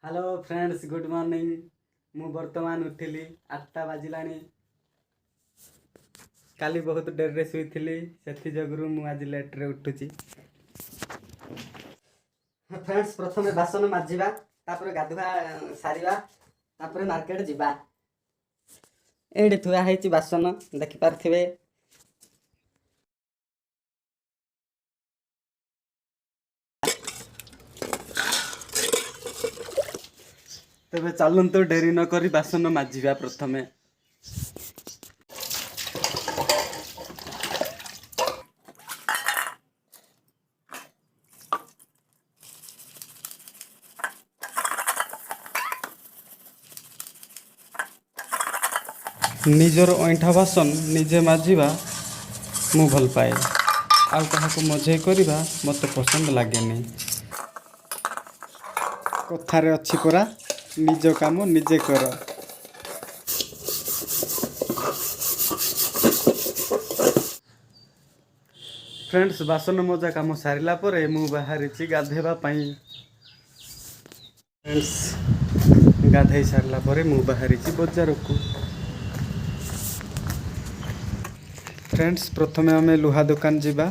Hello friends good morning. मु वर्तमान उठिली 8टा बाजिलानी। काली बहुत डेरे शुई से जगरू मु आज लेट रे उठुची। फ्रेंड्स प्रथमे बासन माजिबा तापर गाधुआ सारिबा तापर मार्केट जिबा। एडी थुआ हेची बासन देखि पारथिबे। तेबे चलंतु डेरी न करी बासन माजिबा प्रथमे। निजर ऐंठा बासन निजे माजिबा मु भल पाए। आउ काहाको मजे करिबा मते पसंद लागेनी। कथारे अच्छी परा निज काम निजे कर। फ्रेंड्स बासन मजा काम सारिला परे मु बाहरिची गाधेबा पाई। फ्रेंड्स गाधे सारला परे मु बाहरिची बजार को। फ्रेंड्स प्रथमे आमे लुहा दुकान जीवा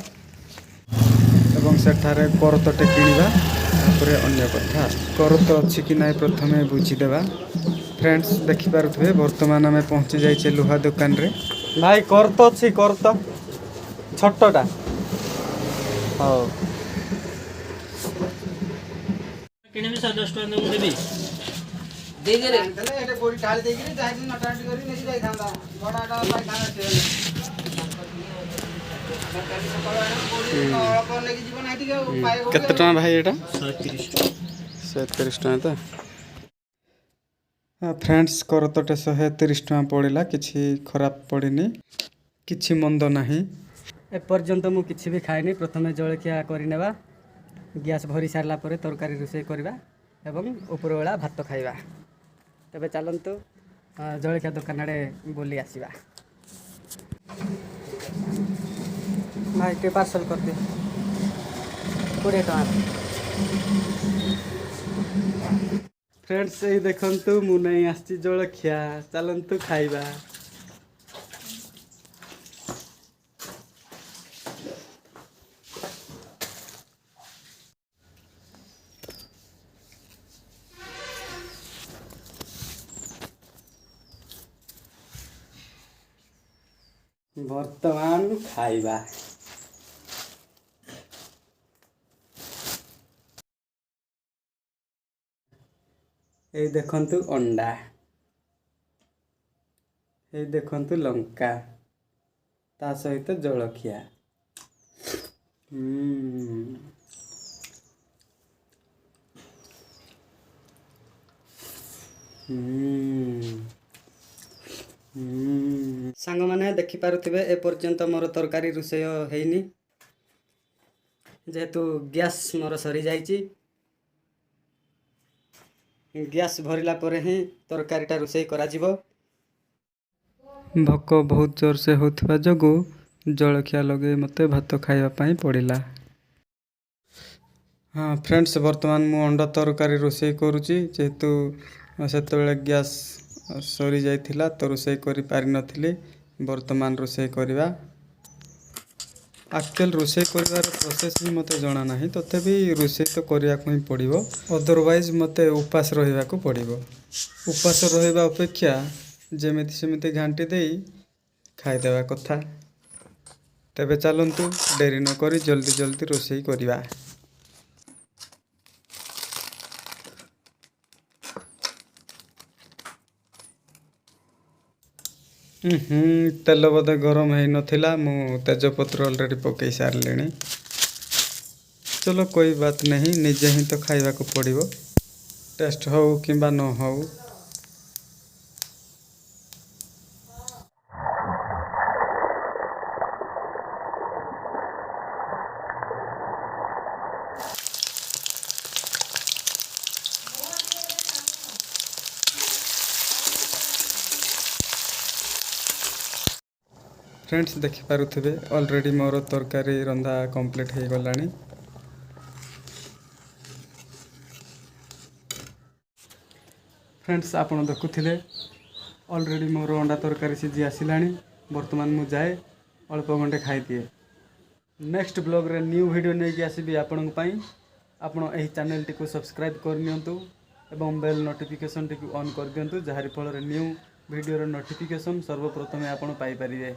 एवं सेठारे करतटे किनिबा तापरे अन्य कथा करत अछि कि नाय प्रथमे बुझीदेबा। फ्रेंड्स देखि पारुथबे वर्तमान आमे पहुंची जाइछे लुहा दुकान रे। भाई करत अछि करत छोटटा हो किने 10 टका दे देबी दे दे रे तले एटे गोडी ढाल देई कि जाई दिन नटाटी करी नेसी जाई थांदा बडाटा पाई खाना छे केते टका भाई एटा 130 टका त। फ्रेंड्स करतटे 130 टका पड़िला किछि खराब पड़िनी किछि मंद नाही। ए पर्यंत मु किछि भी खाइनी। प्रथमे जळखिया करि नेबा गैस भरी सारला परे तरकारी रोषे करबा एवं ऊपर बेला भात खाइबा। तबे चलंतु जळखिया दुकान आडे बोली आसीबा। भाई के पार्सल कर दे 20 टका। फ्रेंड्स यही देखंतु मु नहीं आसी जळखिया चलंतु खाइबा। वर्तमान खाइबा। ए देखंतु अंडा ए देखंतु लंका ता सहित जळखिया। सांग माने देखि पारुथिबे ए पर्यंत मोर तरकारी रुषय हेइनी जेहेतु गैस मोर सरी जाइची। गैस भरिला परे ही तरकारीटा रुषय करा जिवो। भोक बहुत जोर से होथिबा जगु जळखिया लगे मते भात खाइबा पई पड़िला। हाँ फ्रेंड्स वर्तमान मु अंडा तरकारी रोषे करूची जेहेतु सेतबेले गैस सरी जाइथिला तो रोषे करि पारि नथिली। वर्तमान रोषे करिबा। एक्चुअल रोषे करिवार प्रोसेस भी मते जणा नाही तथेबी रोषे तो करिया को ही पड़िबो अदरवाइज मते उपास रहिबा को पड़िबो। उपास रहिबा अपेक्षा जेमिति सेमिति घांटी देई खाइ देबा कथा। तबे चलंतु डेरी न करी जल्दी जल्दी रोषे करिबा। तेल बोधे गरम है नथिला मु तेजपत्र ऑलरेडी पकई सारलेनी। चलो कोई बात नहीं निजे ही तो खाइबा को पड़िबो टेस्ट हो किंबा न हो। फ्रेंड्स देखि पारुथिबे ऑलरेडी मोर तरकारी रंधा कंप्लीट हो गलानी। फ्रेंड्स आपण देखुथिले ऑलरेडी मोर अंडा तरकारी सिझी आसिलाणी वर्तमान मु जाए अल्प घंटे खाई दिए नेक्स्ट ब्लॉग रे न्यू वीडियो नहीं कि आसीबी आपण आपण एही चैनल टी को सब्सक्राइब कर नियंतु एवं बेल नोटिफिकेशन टी ऑन कर दियंतु जहारी फल न्यू वीडियो रो नोटिफिकेशन सर्वप्रथमे आपण पाई परिबे।